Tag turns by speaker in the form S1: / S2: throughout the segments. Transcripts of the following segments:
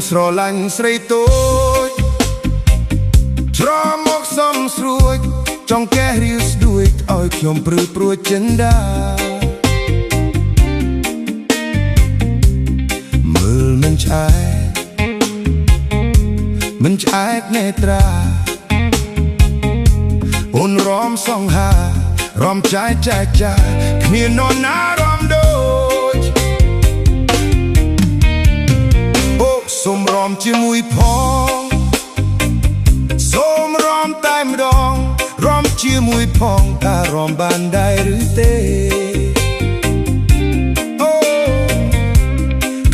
S1: ស្រឡាញ់ស្រីតូចត្រមកសំស្រួចចង់កែរៀវស្ដួយឲ្យខ្ញុំព្រឺព្រួចចិនដាមើលមិនឆ្អែកនេត្រាអូនរំសង្ហារំចាយចែកចាយគ្មាននរណារំដូចអូសូមរំជាមួយផងសូមរំតែម្ដងរំជាមួយផងតើរំបានដែរឬទេអូ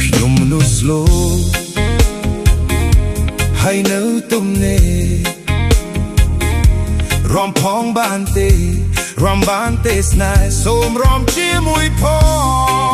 S1: ខ្ញុំមនុស្សស្លូហើយនៅទំនេររំផងបានទេរំបានទេស្នេហ៍សូមរំជាមួយផង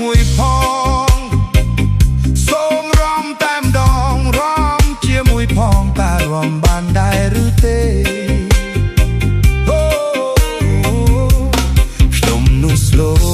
S1: មួយផងសូមរំតែម្ដងរំជាមួយផងតើរំបានដែរឬទេអូខ្ញុំនោះស្លូ